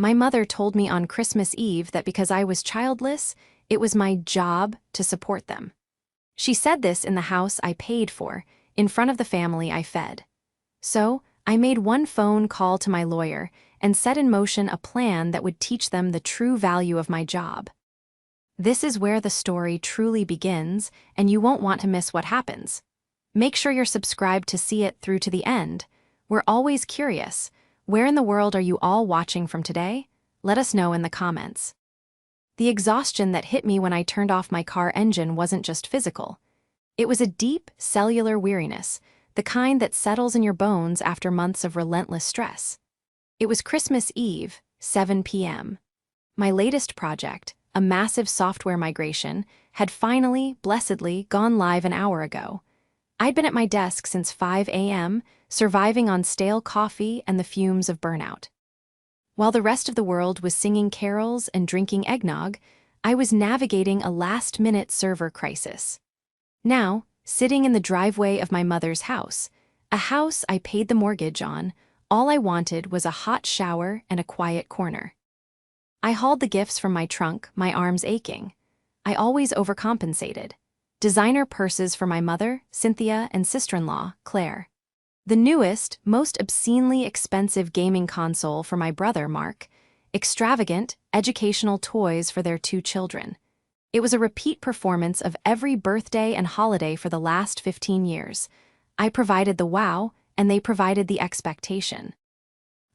My mother told me on Christmas Eve that because I was childless, it was my job to support them. She said this in the house I paid for, in front of the family I fed. So, I made one phone call to my lawyer and set in motion a plan that would teach them the true value of my job. This is where the story truly begins, and you won't want to miss what happens. Make sure you're subscribed to see it through to the end. We're always curious. Where in the world are you all watching from today? Let us know in the comments. The exhaustion that hit me when I turned off my car engine wasn't just physical. It was a deep, cellular weariness, the kind that settles in your bones after months of relentless stress. It was Christmas Eve, 7 p.m. My latest project, a massive software migration, had finally, blessedly, gone live an hour ago. I'd been at my desk since 5 a.m., surviving on stale coffee and the fumes of burnout. While the rest of the world was singing carols and drinking eggnog, I was navigating a last-minute server crisis. Now, sitting in the driveway of my mother's house, a house I paid the mortgage on, all I wanted was a hot shower and a quiet corner. I hauled the gifts from my trunk, my arms aching. I always overcompensated. Designer purses for my mother, Cynthia, and sister-in-law, Claire. The newest, most obscenely expensive gaming console for my brother, Mark. Extravagant, educational toys for their 2 children. It was a repeat performance of every birthday and holiday for the last 15 years. I provided the wow, and they provided the expectation.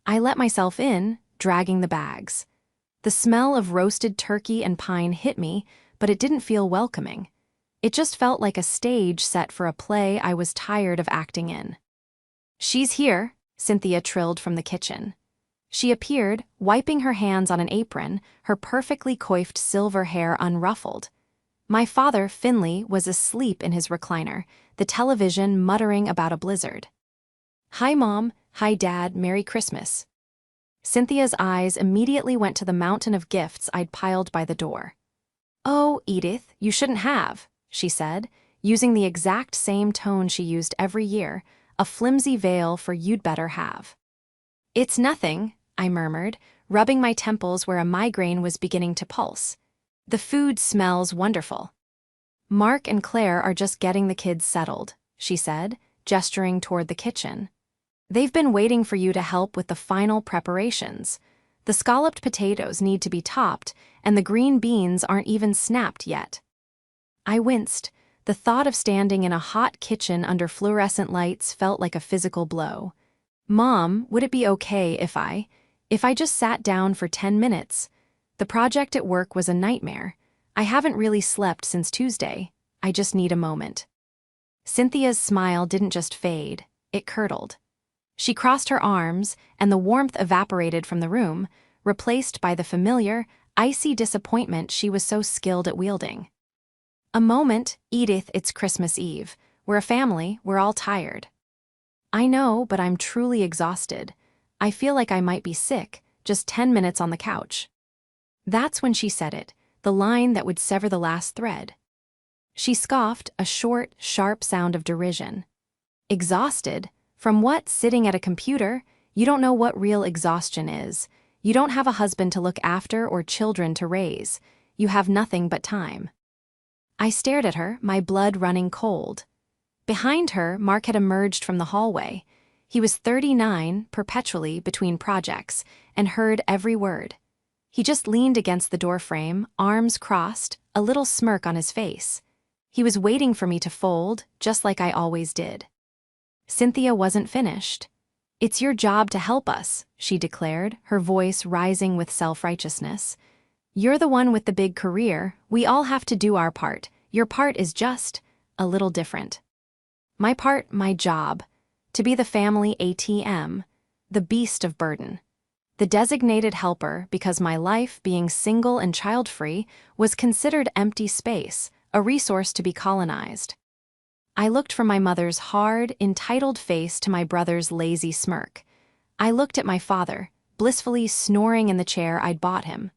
I let myself in, dragging the bags. The smell of roasted turkey and pine hit me, but it didn't feel welcoming. It just felt like a stage set for a play I was tired of acting in. "She's here," Cynthia trilled from the kitchen. She appeared, wiping her hands on an apron, her perfectly coiffed silver hair unruffled. My father, Finley, was asleep in his recliner, the television muttering about a blizzard. "Hi, Mom. Hi, Dad. Merry Christmas." Cynthia's eyes immediately went to the mountain of gifts I'd piled by the door. "Oh, Edith, you shouldn't have," she said, using the exact same tone she used every year, a flimsy veil for "you'd better have." "It's nothing," I murmured, rubbing my temples where a migraine was beginning to pulse. "The food smells wonderful." "Mark and Claire are just getting the kids settled," she said, gesturing toward the kitchen. "They've been waiting for you to help with the final preparations. The scalloped potatoes need to be topped, and the green beans aren't even snapped yet." I winced. The thought of standing in a hot kitchen under fluorescent lights felt like a physical blow. "Mom, would it be okay if I just sat down for 10 minutes? The project at work was a nightmare. I haven't really slept since Tuesday. I just need a moment." Cynthia's smile didn't just fade, it curdled. She crossed her arms, and the warmth evaporated from the room, replaced by the familiar, icy disappointment she was so skilled at wielding. "A moment, Edith, it's Christmas Eve. We're a family, we're all tired." "I know, but I'm truly exhausted. I feel like I might be sick, just 10 minutes on the couch." That's when she said it, the line that would sever the last thread. She scoffed, a short, sharp sound of derision. "Exhausted? From what, sitting at a computer? You don't know what real exhaustion is. You don't have a husband to look after or children to raise. You have nothing but time." I stared at her, my blood running cold. Behind her, Mark had emerged from the hallway. He was 39, perpetually between projects, and heard every word. He just leaned against the doorframe, arms crossed, a little smirk on his face. He was waiting for me to fold, just like I always did. Cynthia wasn't finished. "It's your job to help us," she declared, her voice rising with self-righteousness. "You're the one with the big career. We all have to do our part. Your part is just a little different." My part, my job. To be the family ATM, the beast of burden. The designated helper because my life, being single and child-free, was considered empty space, a resource to be colonized. I looked from my mother's hard, entitled face to my brother's lazy smirk. I looked at my father, blissfully snoring in the chair I'd bought him.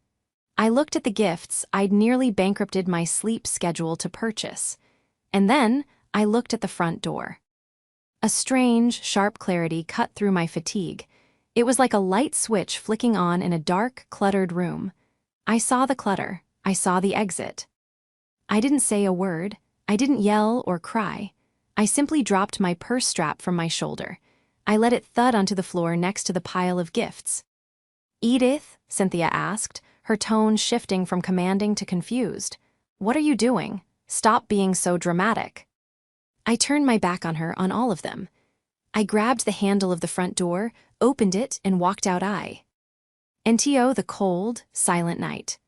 I looked at the gifts I'd nearly bankrupted my sleep schedule to purchase. And then I looked at the front door. A strange, sharp clarity cut through my fatigue. It was like a light switch flicking on in a dark, cluttered room. I saw the clutter. I saw the exit. I didn't say a word. I didn't yell or cry. I simply dropped my purse strap from my shoulder. I let it thud onto the floor next to the pile of gifts. "Edith," Cynthia asked, her tone shifting from commanding to confused. "What are you doing? Stop being so dramatic." I turned my back on her, on all of them. I grabbed the handle of the front door, opened it, and walked out. Into the cold, silent night.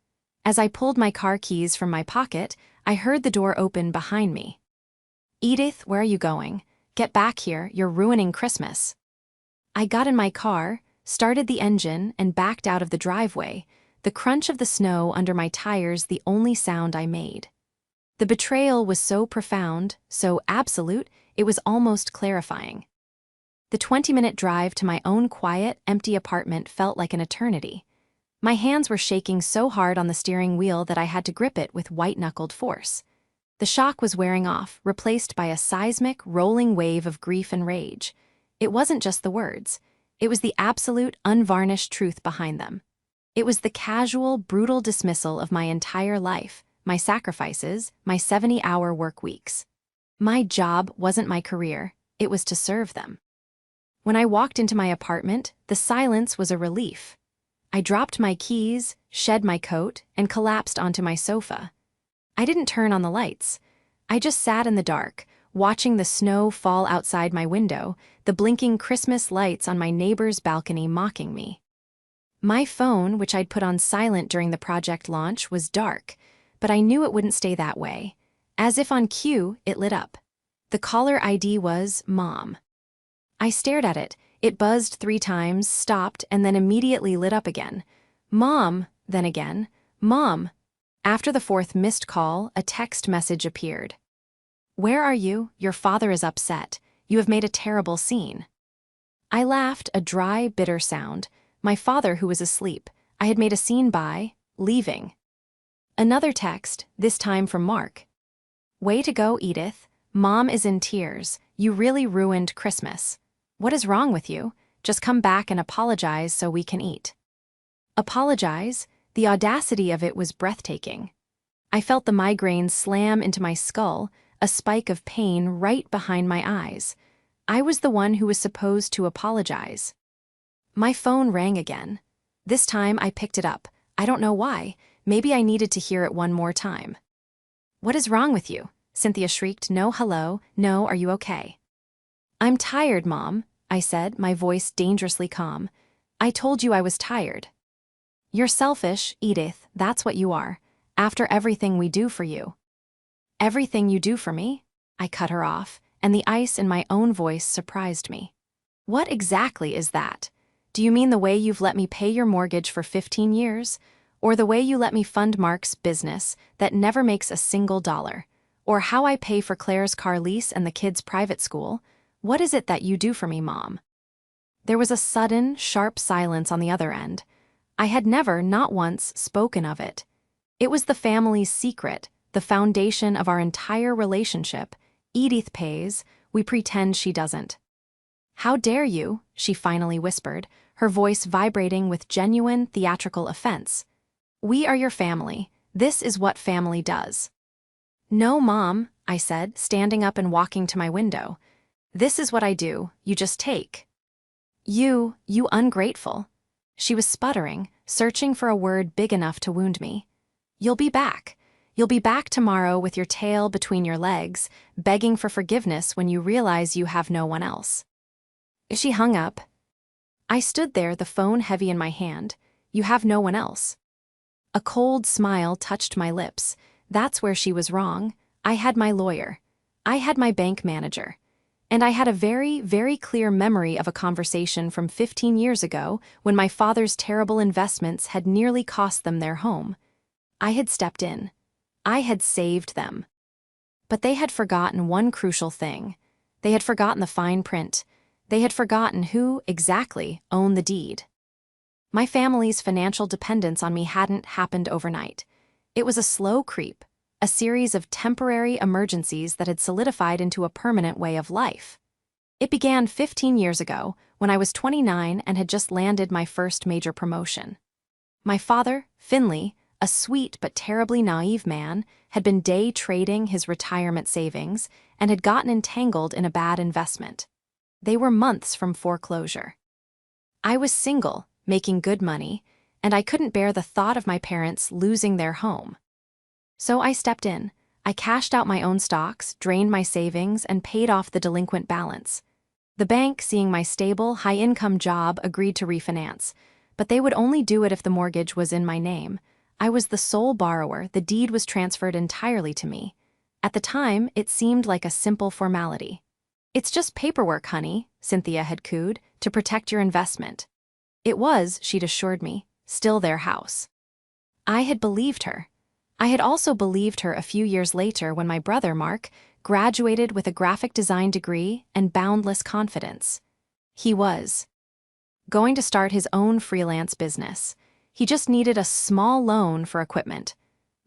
As I pulled my car keys from my pocket, I heard the door open behind me. "Edith, where are you going? Get back here, you're ruining Christmas." I got in my car, started the engine, and backed out of the driveway, the crunch of the snow under my tires the only sound I made. The betrayal was so profound, so absolute, it was almost clarifying. The 20-minute drive to my own quiet, empty apartment felt like an eternity. My hands were shaking so hard on the steering wheel that I had to grip it with white-knuckled force. The shock was wearing off, replaced by a seismic, rolling wave of grief and rage. It wasn't just the words. It was the absolute, unvarnished truth behind them. It was the casual, brutal dismissal of my entire life, my sacrifices, my 70-hour work weeks. My job wasn't my career, it was to serve them. When I walked into my apartment, the silence was a relief. I dropped my keys, shed my coat, and collapsed onto my sofa. I didn't turn on the lights. I just sat in the dark, watching the snow fall outside my window, the blinking Christmas lights on my neighbor's balcony mocking me. My phone, which I'd put on silent during the project launch, was dark, but I knew it wouldn't stay that way. As if on cue, it lit up. The caller ID was Mom. I stared at it. It buzzed 3 times, stopped, and then immediately lit up again. "Mom," then again, "Mom." After the 4th missed call, a text message appeared. "Where are you? Your father is upset. You have made a terrible scene." I laughed, a dry, bitter sound. My father, who was asleep. I had made a scene by leaving. Another text, this time from Mark. "Way to go, Edith. Mom is in tears. You really ruined Christmas. What is wrong with you? Just come back and apologize so we can eat." Apologize? The audacity of it was breathtaking. I felt the migraine slam into my skull, a spike of pain right behind my eyes. I was the one who was supposed to apologize. My phone rang again. This time I picked it up. I don't know why. Maybe I needed to hear it one more time. "What is wrong with you?" Cynthia shrieked. "No, hello. No, are you okay?" "I'm tired, Mom," I said, my voice dangerously calm. "I told you I was tired." "You're selfish, Edith, that's what you are. After everything we do for you." "Everything you do for me?" I cut her off, and the ice in my own voice surprised me. "What exactly is that? Do you mean the way you've let me pay your mortgage for 15 years? Or the way you let me fund Mark's business that never makes a single dollar? Or how I pay for Claire's car lease and the kids' private school? What is it that you do for me, Mom?" There was a sudden, sharp silence on the other end. I had never, not once, spoken of it. It was the family's secret, the foundation of our entire relationship. Edith pays, we pretend she doesn't. "How dare you?" she finally whispered, her voice vibrating with genuine theatrical offense. "We are your family. This is what family does." "No, Mom," I said, standing up and walking to my window. "This is what I do, you just take." You ungrateful." She was sputtering, searching for a word big enough to wound me. "You'll be back. You'll be back tomorrow with your tail between your legs, begging for forgiveness when you realize you have no one else." She hung up. I stood there, the phone heavy in my hand. "You have no one else." A cold smile touched my lips. That's where she was wrong. I had my lawyer. I had my bank manager. And I had a very, very clear memory of a conversation from 15 years ago when my father's terrible investments had nearly cost them their home. I had stepped in. I had saved them. But they had forgotten one crucial thing. They had forgotten the fine print. They had forgotten who, exactly, owned the deed. My family's financial dependence on me hadn't happened overnight. It was a slow creep. A series of temporary emergencies that had solidified into a permanent way of life. It began 15 years ago, when I was 29 and had just landed my first major promotion. My father, Finley, a sweet but terribly naive man, had been day trading his retirement savings and had gotten entangled in a bad investment. They were months from foreclosure. I was single, making good money, and I couldn't bear the thought of my parents losing their home. So I stepped in. I cashed out my own stocks, drained my savings, and paid off the delinquent balance. The bank, seeing my stable, high-income job, agreed to refinance, but they would only do it if the mortgage was in my name. I was the sole borrower, the deed was transferred entirely to me. At the time, it seemed like a simple formality. "It's just paperwork, honey," Cynthia had cooed, "to protect your investment." It was, she'd assured me, still their house. I had believed her. I had also believed her a few years later when my brother, Mark, graduated with a graphic design degree and boundless confidence. He was going to start his own freelance business. He just needed a small loan for equipment.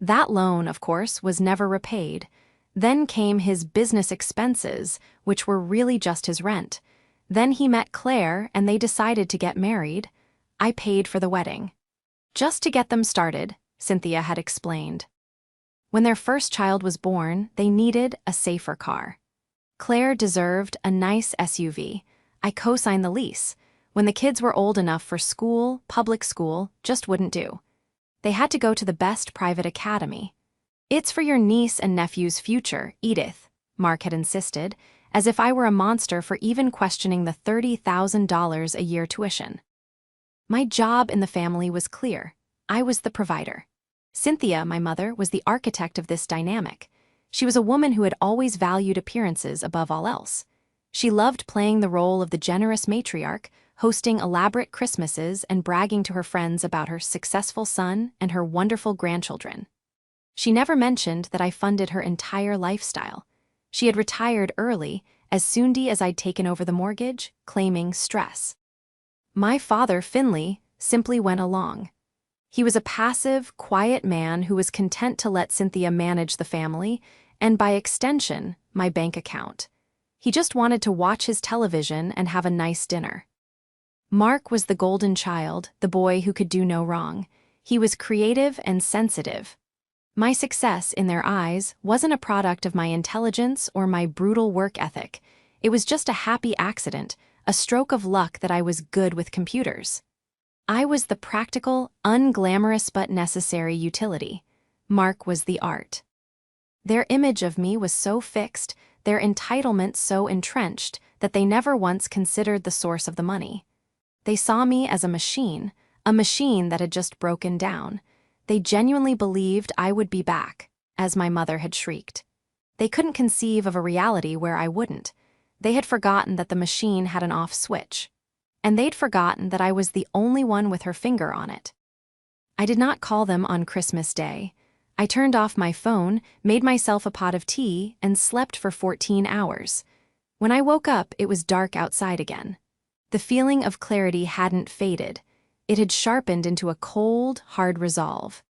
That loan, of course, was never repaid. Then came his business expenses, which were really just his rent. Then he met Claire and they decided to get married. I paid for the wedding. Just to get them started, Cynthia had explained. When their first child was born, they needed a safer car. Claire deserved a nice SUV. I co-signed the lease. When the kids were old enough for school, public school just wouldn't do. They had to go to the best private academy. "It's for your niece and nephew's future, Edith," Mark had insisted, as if I were a monster for even questioning the $30,000 a year tuition. My job in the family was clear. I was the provider. Cynthia, my mother, was the architect of this dynamic. She was a woman who had always valued appearances above all else. She loved playing the role of the generous matriarch, hosting elaborate Christmases and bragging to her friends about her successful son and her wonderful grandchildren. She never mentioned that I funded her entire lifestyle. She had retired early, as soon as I'd taken over the mortgage, claiming stress. My father, Finley, simply went along. He was a passive, quiet man who was content to let Cynthia manage the family, and by extension, my bank account. He just wanted to watch his television and have a nice dinner. Mark was the golden child, the boy who could do no wrong. He was creative and sensitive. My success, in their eyes, wasn't a product of my intelligence or my brutal work ethic. It was just a happy accident, a stroke of luck that I was good with computers. I was the practical, unglamorous but necessary utility. Mark was the art. Their image of me was so fixed, their entitlement so entrenched, that they never once considered the source of the money. They saw me as a machine that had just broken down. They genuinely believed I would be back, as my mother had shrieked. They couldn't conceive of a reality where I wouldn't. They had forgotten that the machine had an off switch. And they'd forgotten that I was the only one with her finger on it. I did not call them on Christmas Day. I turned off my phone, made myself a pot of tea, and slept for 14 hours. When I woke up, it was dark outside again. The feeling of clarity hadn't faded. It had sharpened into a cold, hard resolve.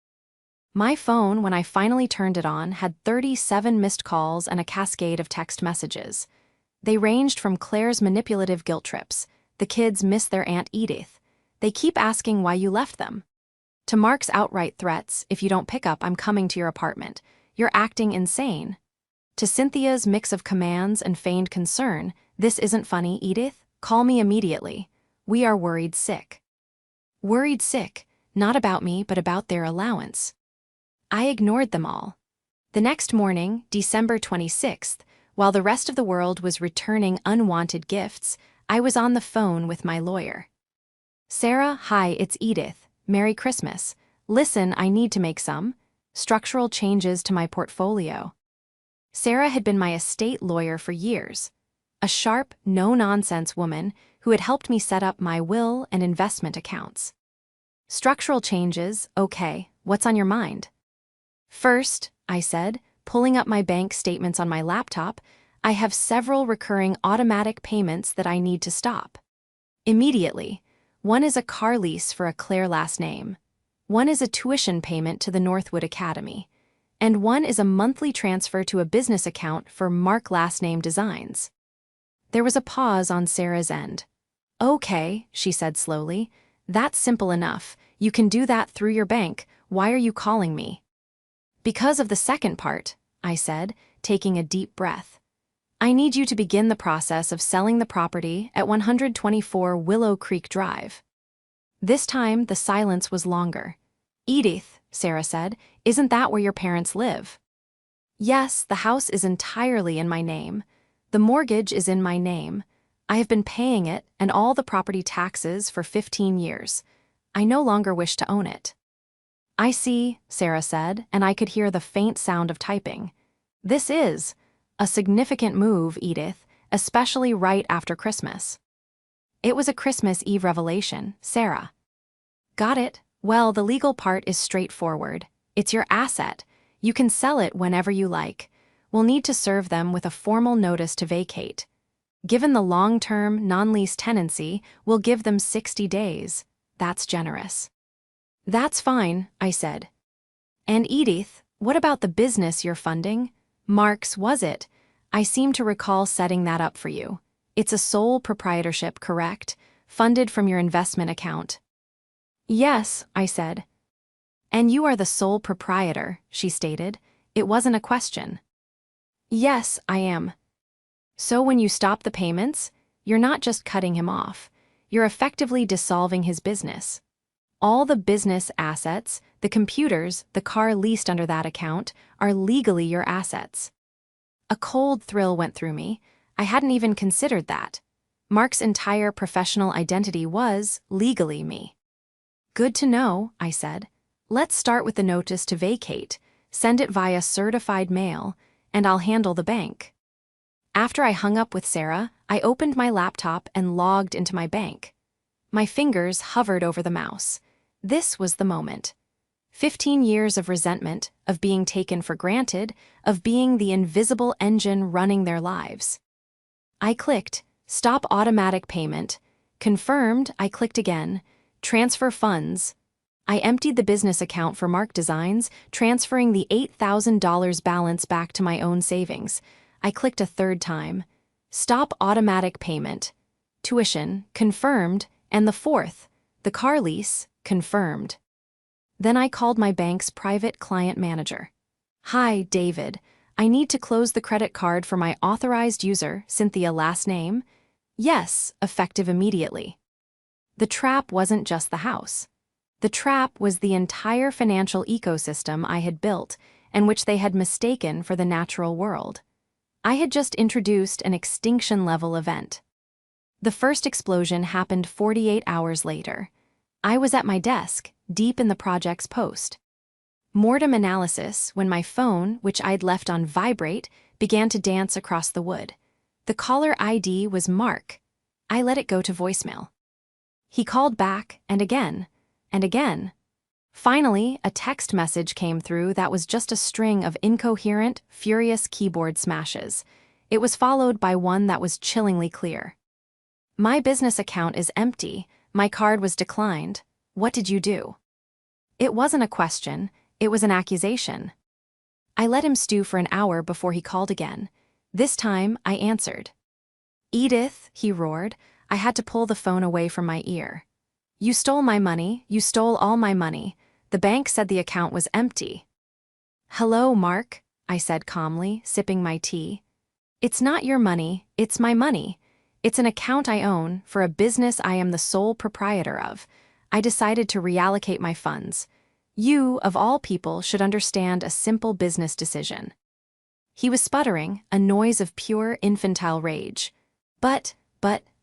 My phone, when I finally turned it on, had 37 missed calls and a cascade of text messages. They ranged from Claire's manipulative guilt trips. "The kids miss their Aunt Edith. They keep asking why you left them," to Mark's outright threats, "If you don't pick up, I'm coming to your apartment. You're acting insane." To Cynthia's mix of commands and feigned concern, "This isn't funny, Edith. Call me immediately. We are worried sick." Worried sick, not about me but about their allowance. I ignored them all. The next morning, December 26th, while the rest of the world was returning unwanted gifts, I was on the phone with my lawyer. "Sarah, hi, it's Edith. Merry Christmas. Listen, I need to make some structural changes to my portfolio." Sarah had been my estate lawyer for years. A sharp, no-nonsense woman who had helped me set up my will and investment accounts. "Structural changes, okay, what's on your mind?" "First," I said, pulling up my bank statements on my laptop, "I have several recurring automatic payments that I need to stop immediately. One is a car lease for a Claire last name. One is a tuition payment to the Northwood Academy. And one is a monthly transfer to a business account for Mark last name designs." There was a pause on Sarah's end. Okay, she said slowly. That's simple enough. You can do that through your bank. Why are you calling me? Because of the second part, I said, taking a deep breath. I need you to begin the process of selling the property at 124 Willow Creek Drive. This time, the silence was longer. Edith, Sarah said, isn't that where your parents live? Yes, the house is entirely in my name. The mortgage is in my name. I have been paying it and all the property taxes for 15 years. I no longer wish to own it. I see, Sarah said, and I could hear the faint sound of typing. This is a significant move, Edith, especially right after Christmas. It was a Christmas Eve revelation, Sarah. Got it. Well, the legal part is straightforward. It's your asset. You can sell it whenever you like. We'll need to serve them with a formal notice to vacate. Given the long-term, non-lease tenancy, we'll give them 60 days. That's generous. That's fine, I said. And Edith, what about the business you're funding? Mark's, was it? I seem to recall setting that up for you. It's a sole proprietorship, correct? Funded from your investment account. Yes, I said. And you are the sole proprietor, she stated. It wasn't a question. Yes, I am. So when you stop the payments, you're not just cutting him off. You're effectively dissolving his business. All the business assets, the computers, the car leased under that account, are legally your assets. A cold thrill went through me. I hadn't even considered that. Mark's entire professional identity was, legally, me. Good to know, I said. Let's start with the notice to vacate. Send it via certified mail, and I'll handle the bank. After I hung up with Sarah, I opened my laptop and logged into my bank. My fingers hovered over the mouse. This was the moment. 15 years of resentment, of being taken for granted, of being the invisible engine running their lives. I clicked, stop automatic payment. Confirmed, I clicked again, transfer funds. I emptied the business account for Mark Designs, transferring the $8,000 balance back to my own savings. I clicked a third time. Stop automatic payment. Tuition, confirmed, and the fourth, the car lease, confirmed. Then I called my bank's private client manager. Hi, David. I need to close the credit card for my authorized user, Cynthia last name. Yes, effective immediately. The trap wasn't just the house. The trap was the entire financial ecosystem I had built and which they had mistaken for the natural world. I had just introduced an extinction-level event. The first explosion happened 48 hours later. I was at my desk, deep in the project's post. Mortem analysis when my phone, which I'd left on vibrate, began to dance across the wood. The caller ID was Mark. I let it go to voicemail. He called back, and again, and again. Finally, a text message came through that was just a string of incoherent, furious keyboard smashes. It was followed by one that was chillingly clear. My business account is empty. My card was declined. What did you do? It wasn't a question. It was an accusation. I let him stew for an hour before he called again. This time, I answered. Edith, he roared. I had to pull the phone away from my ear. You stole my money. You stole all my money. The bank said the account was empty. Hello, Mark, I said calmly, sipping my tea. It's not your money. It's my money. It's an account I own for a business I am the sole proprietor of. I decided to reallocate my funds. You, of all people, should understand a simple business decision. He was sputtering, a noise of pure infantile rage. But,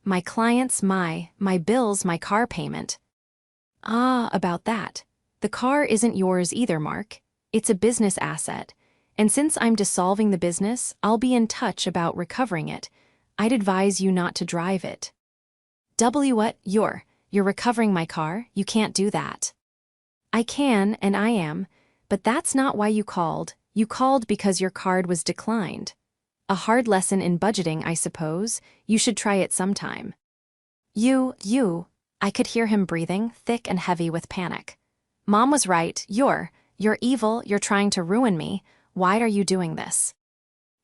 my clients, my bills, my car payment. Ah, about that. The car isn't yours either, Mark. It's a business asset. And since I'm dissolving the business, I'll be in touch about recovering it. I'd advise you not to drive it. What? You're recovering my car? You can't do that. I can, and I am, but that's not why you called. You called because your card was declined. A hard lesson in budgeting, I suppose. You should try it sometime. You. I could hear him breathing, thick and heavy with panic. Mom was right. You're evil. You're trying to ruin me. Why are you doing this?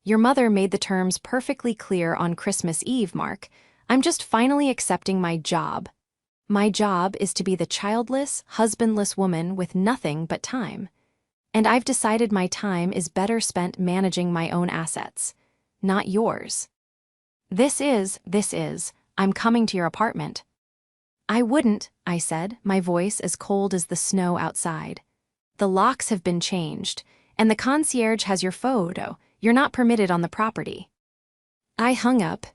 Your mother made the terms perfectly clear on Christmas Eve, Mark. I'm just finally accepting my job. My job is to be the childless, husbandless woman with nothing but time. And I've decided my time is better spent managing my own assets, not yours. This is, I'm coming to your apartment. I wouldn't, I said, my voice as cold as the snow outside. The locks have been changed, and the concierge has your photo. You're not permitted on the property. I hung up.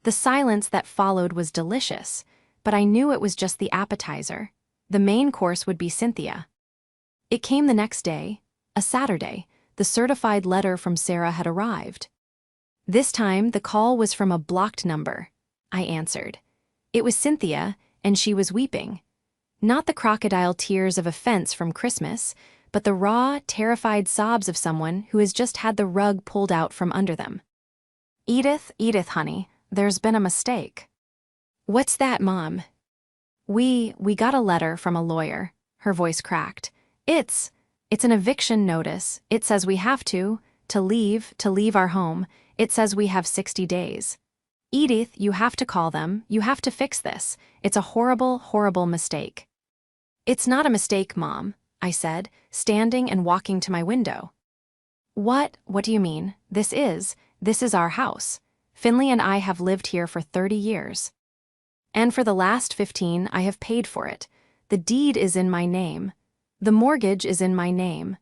The silence that followed was delicious, but I knew it was just the appetizer. The main course would be Cynthia. It came the next day, a Saturday. The certified letter from Sarah had arrived. This time, the call was from a blocked number. I answered. It was Cynthia, and she was weeping. Not the crocodile tears of offense from Christmas, but the raw, terrified sobs of someone who has just had the rug pulled out from under them. Edith, honey, there's been a mistake. What's that, Mom? We got a letter from a lawyer. Her voice cracked. It's an eviction notice. It says we have to leave our home. It says we have 60 days. Edith, you have to call them. You have to fix this. It's a horrible, horrible mistake. It's not a mistake, Mom, I said, standing and walking to my window. What do you mean? This is our house. Finley and I have lived here for 30 years. And for the last 15, I have paid for it. The deed is in my name. The mortgage is in my name.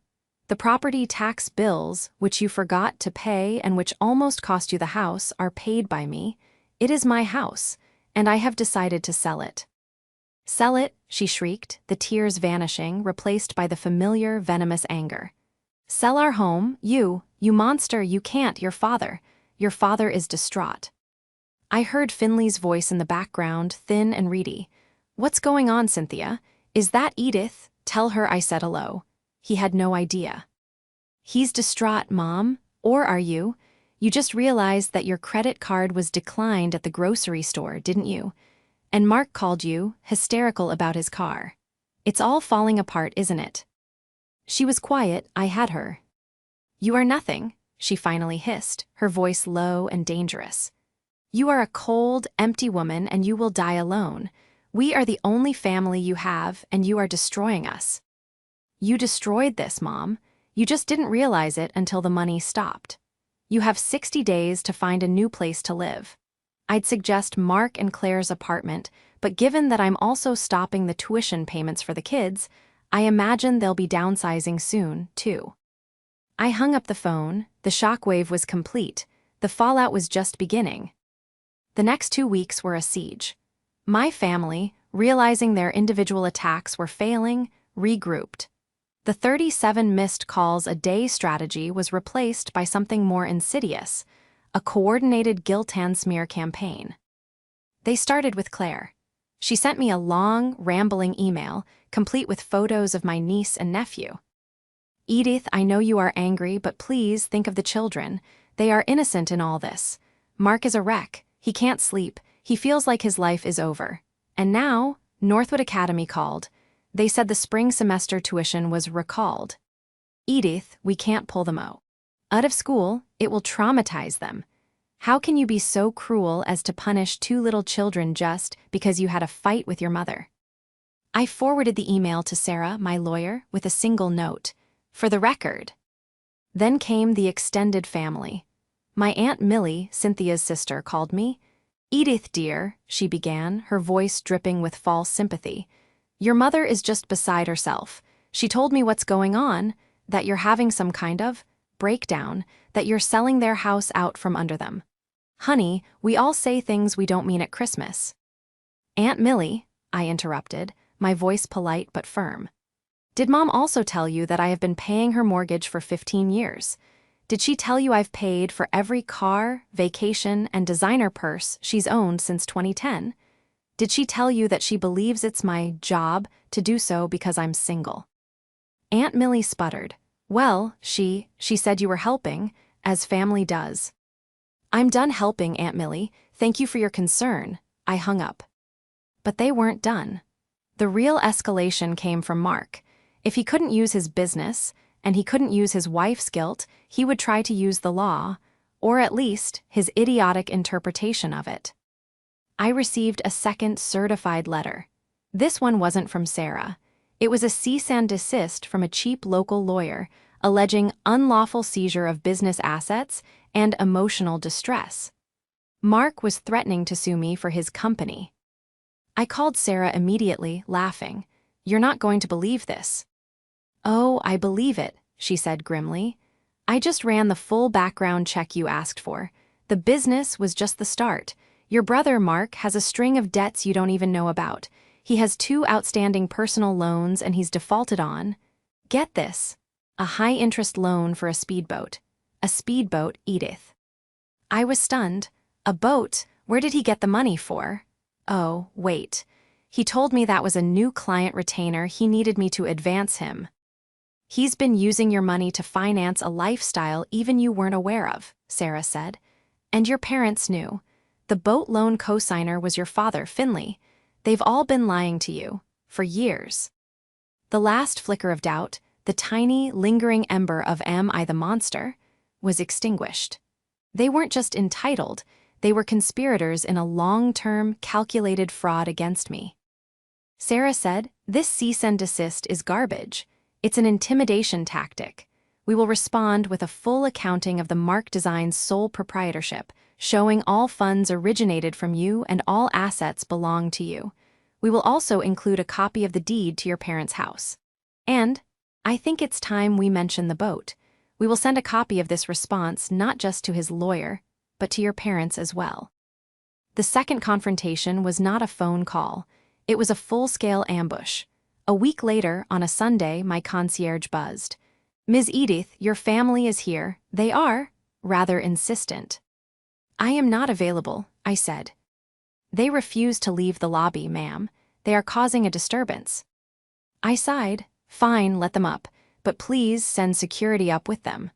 The property tax bills, which you forgot to pay and which almost cost you the house, are paid by me. It is my house, and I have decided to sell it. Sell it, she shrieked, the tears vanishing, replaced by the familiar, venomous anger. Sell our home, you monster, you can't, your father is distraught. I heard Finley's voice in the background, thin and reedy. What's going on, Cynthia? Is that Edith? Tell her I said hello. He had no idea. He's distraught, Mom. Or are you? You just realized that your credit card was declined at the grocery store, didn't you? And Mark called you, hysterical about his car. It's all falling apart, isn't it? She was quiet. I had her. You are nothing, she finally hissed, her voice low and dangerous. You are a cold, empty woman, and you will die alone. We are the only family you have, and you are destroying us. You destroyed this, Mom. You just didn't realize it until the money stopped. You have 60 days to find a new place to live. I'd suggest Mark and Claire's apartment, but given that I'm also stopping the tuition payments for the kids, I imagine they'll be downsizing soon, too. I hung up the phone. The shockwave was complete. The fallout was just beginning. The next 2 weeks were a siege. My family, realizing their individual attacks were failing, regrouped. The 37 missed calls a day strategy was replaced by something more insidious, a coordinated guilt and smear campaign. They started with Claire. She sent me a long, rambling email, complete with photos of my niece and nephew. Edith, I know you are angry, but please think of the children. They are innocent in all this. Mark is a wreck. He can't sleep. He feels like his life is over. And now, Northwood Academy called. They said the spring semester tuition was recalled. Edith, we can't pull them out of school. It will traumatize them. How can you be so cruel as to punish 2 little children just because you had a fight with your mother? I forwarded the email to Sarah, my lawyer, with a single note. For the record. Then came the extended family. My Aunt Millie, Cynthia's sister, called me. Edith, dear, she began, her voice dripping with false sympathy. Your mother is just beside herself. She told me what's going on, that you're having some kind of breakdown, that you're selling their house out from under them. Honey, we all say things we don't mean at Christmas. Aunt Millie, I interrupted, my voice polite but firm. Did Mom also tell you that I have been paying her mortgage for 15 years? Did she tell you I've paid for every car, vacation, and designer purse she's owned since 2010? Did she tell you that she believes it's my job to do so because I'm single? Aunt Millie sputtered. Well, she said you were helping, as family does. I'm done helping, Aunt Millie. Thank you for your concern. I hung up. But they weren't done. The real escalation came from Mark. If he couldn't use his business, and he couldn't use his wife's guilt, he would try to use the law, or at least his idiotic interpretation of it. I received a second certified letter. This one wasn't from Sarah. It was a cease and desist from a cheap local lawyer alleging unlawful seizure of business assets and emotional distress. Mark was threatening to sue me for his company. I called Sarah immediately, laughing. "You're not going to believe this." "Oh, I believe it," she said grimly. "I just ran the full background check you asked for. The business was just the start. Your brother, Mark, has a string of debts you don't even know about. He has 2 outstanding personal loans and he's defaulted on, get this, a high-interest loan for a speedboat. A speedboat, Edith." I was stunned. A boat? Where did he get the money for? Oh, wait. He told me that was a new client retainer he needed me to advance him. "He's been using your money to finance a lifestyle even you weren't aware of," Sarah said. "And your parents knew. The boat loan cosigner was your father, Finley. They've all been lying to you. For years." The last flicker of doubt, the tiny, lingering ember of "Am I the monster?" was extinguished. They weren't just entitled, they were conspirators in a long-term, calculated fraud against me. Sarah said, "This cease and desist is garbage. It's an intimidation tactic. We will respond with a full accounting of the Mark Design's sole proprietorship, showing all funds originated from you and all assets belong to you. We will also include a copy of the deed to your parents' house. And I think it's time we mention the boat. We will send a copy of this response not just to his lawyer, but to your parents as well." The second confrontation was not a phone call. It was a full-scale ambush. A week later, on a Sunday, my concierge buzzed. "Ms. Edith, your family is here." They are, rather insistent. "I am not available," I said. "They refuse to leave the lobby, ma'am. They are causing a disturbance." I sighed. "Fine, let them up, but please send security up with them."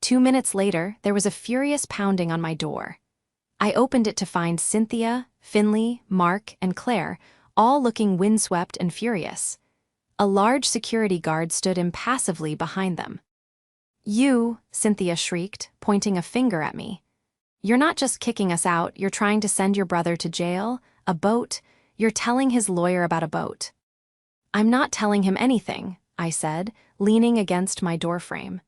2 minutes later, there was a furious pounding on my door. I opened it to find Cynthia, Finley, Mark, and Claire, all looking windswept and furious. A large security guard stood impassively behind them. "You," Cynthia shrieked, pointing a finger at me. "You're not just kicking us out, you're trying to send your brother to jail? A boat? You're telling his lawyer about a boat." "I'm not telling him anything," I said, leaning against my doorframe.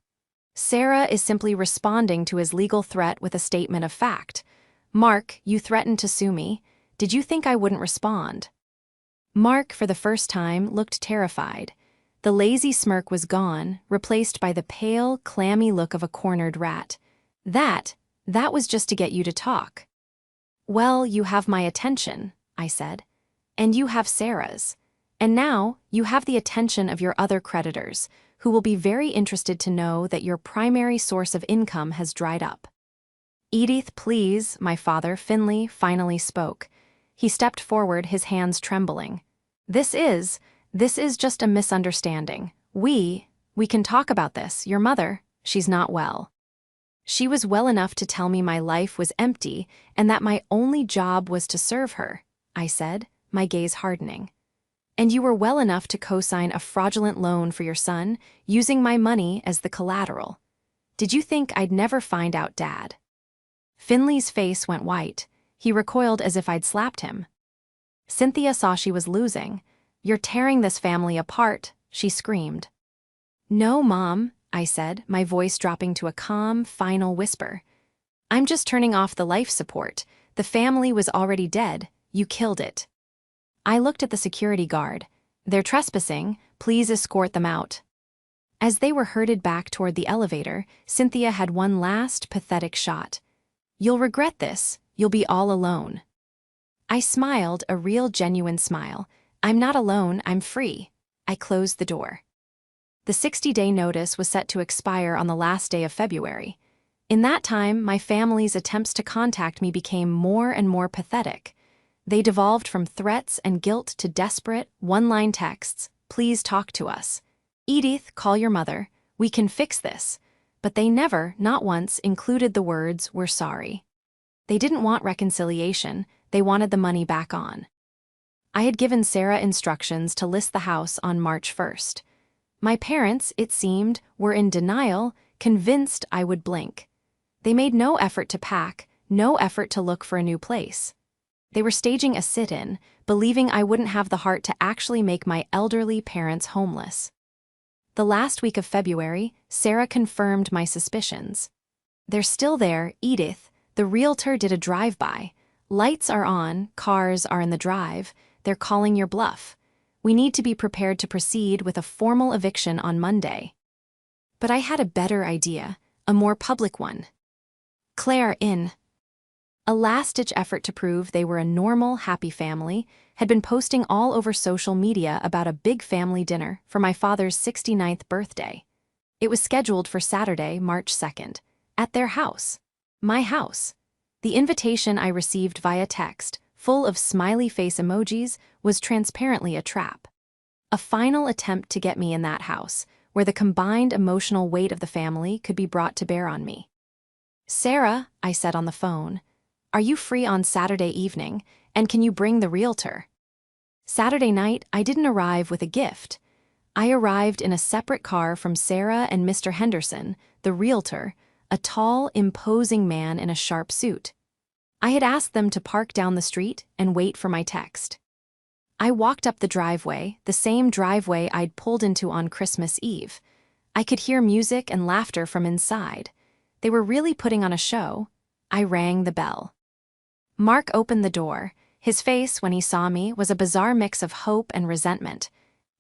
"Sarah is simply responding to his legal threat with a statement of fact. Mark, you threatened to sue me. Did you think I wouldn't respond?" Mark, for the first time, looked terrified. The lazy smirk was gone, replaced by the pale, clammy look of a cornered rat. That was just to get you to talk." "Well, you have my attention," I said. "And you have Sarah's. And now, you have the attention of your other creditors, who will be very interested to know that your primary source of income has dried up." "Edith, please," my father, Finley, finally spoke. He stepped forward, his hands trembling. This is just a misunderstanding. We can talk about this. Your mother, she's not well." "She was well enough to tell me my life was empty and that my only job was to serve her," I said, my gaze hardening. "And you were well enough to co-sign a fraudulent loan for your son, using my money as the collateral. Did you think I'd never find out, Dad?" Finley's face went white. He recoiled as if I'd slapped him. Cynthia saw she was losing. "You're tearing this family apart," she screamed. "No, Mom," I said, my voice dropping to a calm, final whisper. "I'm just turning off the life support. The family was already dead. You killed it." I looked at the security guard. "They're trespassing. Please escort them out." As they were herded back toward the elevator, Cynthia had one last, pathetic shot. "You'll regret this. You'll be all alone." I smiled, a real, genuine smile. "I'm not alone, I'm free." I closed the door. The 60-day notice was set to expire on the last day of February. In that time, my family's attempts to contact me became more and more pathetic. They devolved from threats and guilt to desperate, one-line texts. "Please talk to us." "Edith, call your mother. We can fix this." But they never, not once, included the words, "We're sorry." They didn't want reconciliation, they wanted the money back on. I had given Sarah instructions to list the house on March 1st. My parents, it seemed, were in denial, convinced I would blink. They made no effort to pack, no effort to look for a new place. They were staging a sit-in, believing I wouldn't have the heart to actually make my elderly parents homeless. The last week of February, Sarah confirmed my suspicions. "They're still there, Edith. The realtor did a drive-by. Lights are on, cars are in the drive. They're calling your bluff. We need to be prepared to proceed with a formal eviction on Monday." But I had a better idea, a more public one. Claire in. A last-ditch effort to prove they were a normal, happy family had been posting all over social media about a big family dinner for my father's 69th birthday. It was scheduled for Saturday, March 2nd, at their house. My house. The invitation I received via text, full of smiley face emojis, was transparently a trap. A final attempt to get me in that house, where the combined emotional weight of the family could be brought to bear on me. "Sarah," I said on the phone, "are you free on Saturday evening, and can you bring the realtor?" Saturday night, I didn't arrive with a gift. I arrived in a separate car from Sarah and Mr. Henderson, the realtor, a tall, imposing man in a sharp suit. I had asked them to park down the street and wait for my text. I walked up the driveway, the same driveway I'd pulled into on Christmas Eve. I could hear music and laughter from inside. They were really putting on a show. I rang the bell. Mark opened the door. His face, when he saw me, was a bizarre mix of hope and resentment.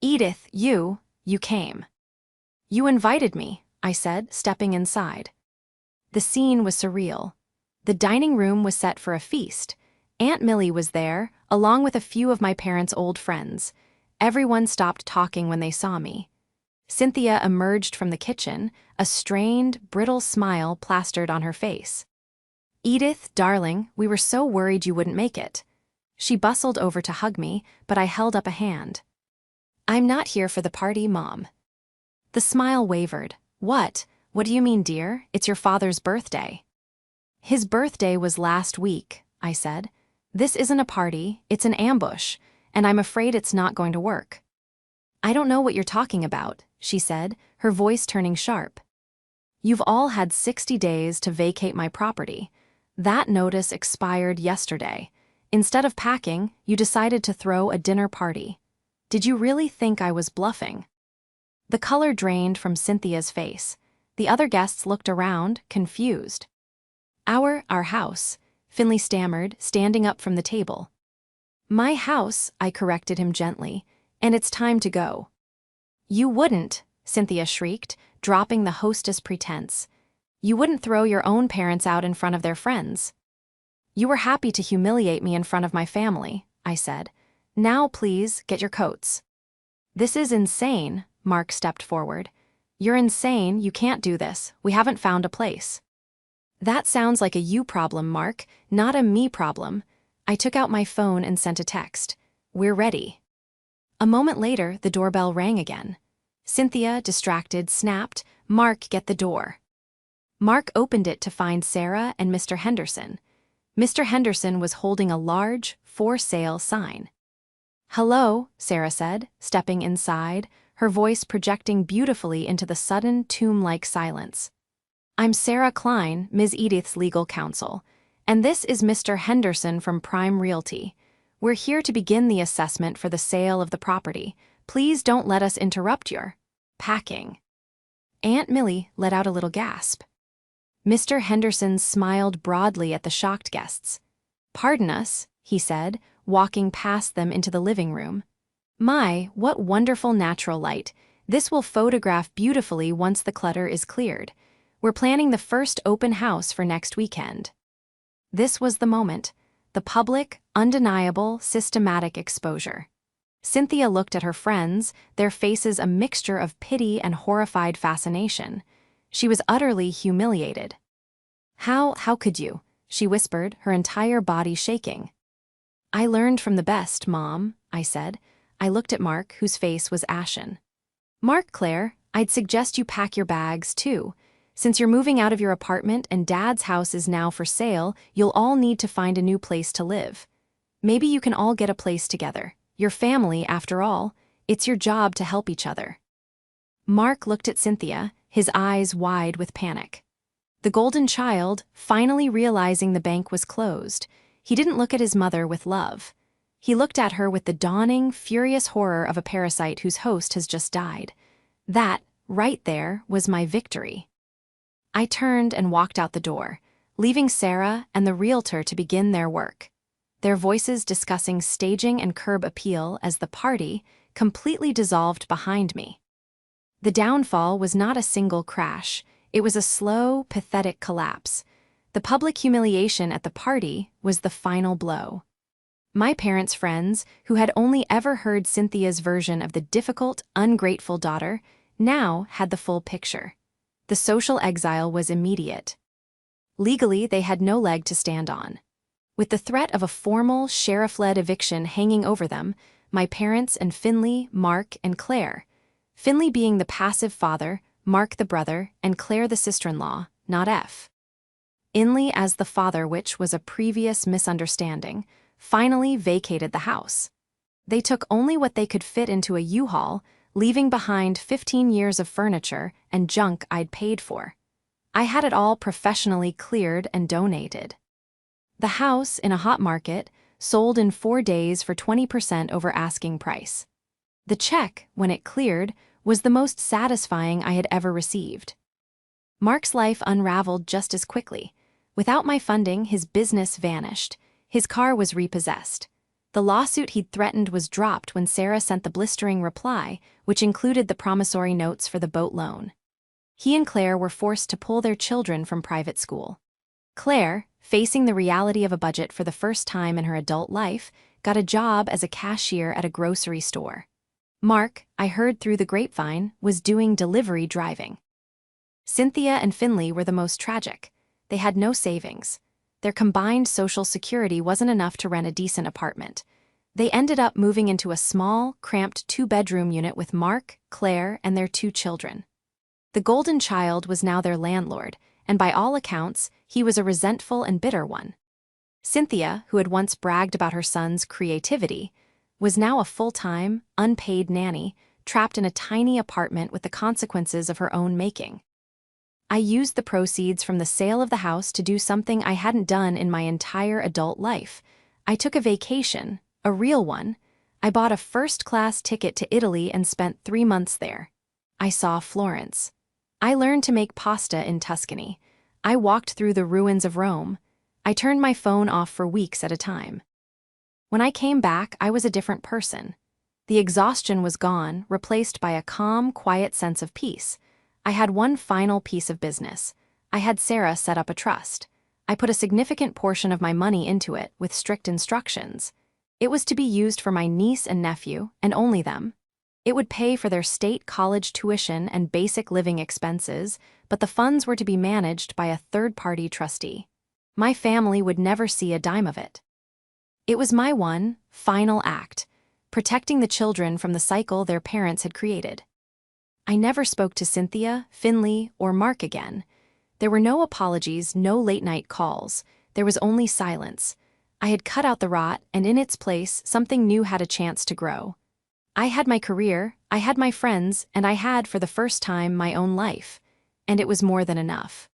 "Edith, you came." "You invited me," I said, stepping inside. The scene was surreal. The dining room was set for a feast. Aunt Millie was there, along with a few of my parents' old friends. Everyone stopped talking when they saw me. Cynthia emerged from the kitchen, a strained, brittle smile plastered on her face. "Edith, darling, we were so worried you wouldn't make it." She bustled over to hug me, but I held up a hand. "I'm not here for the party, Mom." The smile wavered. What do you mean, dear? It's your father's birthday." "His birthday was last week," I said. "This isn't a party, it's an ambush, and I'm afraid it's not going to work." "I don't know what you're talking about," she said, her voice turning sharp. "You've all had 60 days to vacate my property. That notice expired yesterday. Instead of packing, you decided to throw a dinner party. Did you really think I was bluffing?" The color drained from Cynthia's face. The other guests looked around, confused. Our house," Finley stammered, standing up from the table. "My house," I corrected him gently, "and it's time to go." "You wouldn't," Cynthia shrieked, dropping the hostess pretense. "You wouldn't throw your own parents out in front of their friends." "You were happy to humiliate me in front of my family," I said. "Now, please, get your coats." "This is insane," Mark stepped forward. "You're insane, you can't do this, we haven't found a place." "That sounds like a you problem, Mark, not a me problem." I took out my phone and sent a text. "We're ready." A moment later, the doorbell rang again. Cynthia, distracted, snapped, "Mark, get the door." Mark opened it to find Sarah and Mr. Henderson. Mr. Henderson was holding a large, "For Sale" sign. "Hello," Sarah said, stepping inside, her voice projecting beautifully into the sudden, tomb-like silence. "I'm Sarah Klein, Ms. Edith's legal counsel, and this is Mr. Henderson from Prime Realty. We're here to begin the assessment for the sale of the property. Please don't let us interrupt your packing." Aunt Millie let out a little gasp. Mr. Henderson smiled broadly at the shocked guests. "Pardon us," he said, walking past them into the living room. "My, what wonderful natural light. This will photograph beautifully once the clutter is cleared. We're planning the first open house for next weekend." This was the moment. The public, undeniable, systematic exposure. Cynthia looked at her friends, their faces a mixture of pity and horrified fascination. She was utterly humiliated. How could you?" she whispered, her entire body shaking. "I learned from the best, Mom," I said. I looked at Mark, whose face was ashen. "Mark, Claire, I'd suggest you pack your bags, too. Since you're moving out of your apartment and Dad's house is now for sale, you'll all need to find a new place to live. Maybe you can all get a place together. Your family, after all. It's your job to help each other." Mark looked at Cynthia, his eyes wide with panic. The golden child, finally realizing the bank was closed, he didn't look at his mother with love. He looked at her with the dawning, furious horror of a parasite whose host has just died. That, right there, was my victory. I turned and walked out the door, leaving Sarah and the realtor to begin their work, their voices discussing staging and curb appeal as the party completely dissolved behind me. The downfall was not a single crash. It was a slow, pathetic collapse. The public humiliation at the party was the final blow. My parents' friends, who had only ever heard Cynthia's version of the difficult, ungrateful daughter, now had the full picture. The social exile was immediate. Legally, they had no leg to stand on. With the threat of a formal, sheriff-led eviction hanging over them, my parents and Finley, Mark, and Claire, Finley being the passive father, Mark the brother, and Claire the sister-in-law, not F. Inley as the father, which was a previous misunderstanding, finally vacated the house. They took only what they could fit into a U-Haul, leaving behind 15 years of furniture and junk I'd paid for. I had it all professionally cleared and donated. The house, in a hot market, sold in 4 days for 20% over asking price. The check, when it cleared, was the most satisfying I had ever received. Mark's life unraveled just as quickly. Without my funding, his business vanished. His car was repossessed. The lawsuit he'd threatened was dropped when Sarah sent the blistering reply, which included the promissory notes for the boat loan. He and Claire were forced to pull their children from private school. Claire, facing the reality of a budget for the first time in her adult life, got a job as a cashier at a grocery store. Mark, I heard through the grapevine, was doing delivery driving. Cynthia and Finley were the most tragic. They had no savings. Their combined social security wasn't enough to rent a decent apartment. They ended up moving into a small, cramped 2-bedroom unit with Mark, Claire, and their 2 children. The golden child was now their landlord, and by all accounts, he was a resentful and bitter one. Cynthia, who had once bragged about her son's creativity, was now a full-time, unpaid nanny, trapped in a tiny apartment with the consequences of her own making. I used the proceeds from the sale of the house to do something I hadn't done in my entire adult life. I took a vacation, a real one. I bought a first-class ticket to Italy and spent 3 months there. I saw Florence. I learned to make pasta in Tuscany. I walked through the ruins of Rome. I turned my phone off for weeks at a time. When I came back, I was a different person. The exhaustion was gone, replaced by a calm, quiet sense of peace. I had one final piece of business. I had Sarah set up a trust. I put a significant portion of my money into it with strict instructions. It was to be used for my niece and nephew, and only them. It would pay for their state college tuition and basic living expenses, but the funds were to be managed by a third-party trustee. My family would never see a dime of it. It was my one, final act, protecting the children from the cycle their parents had created. I never spoke to Cynthia, Finley, or Mark again. There were no apologies, no late-night calls. There was only silence. I had cut out the rot, and in its place, something new had a chance to grow. I had my career, I had my friends, and I had, for the first time, my own life. And it was more than enough.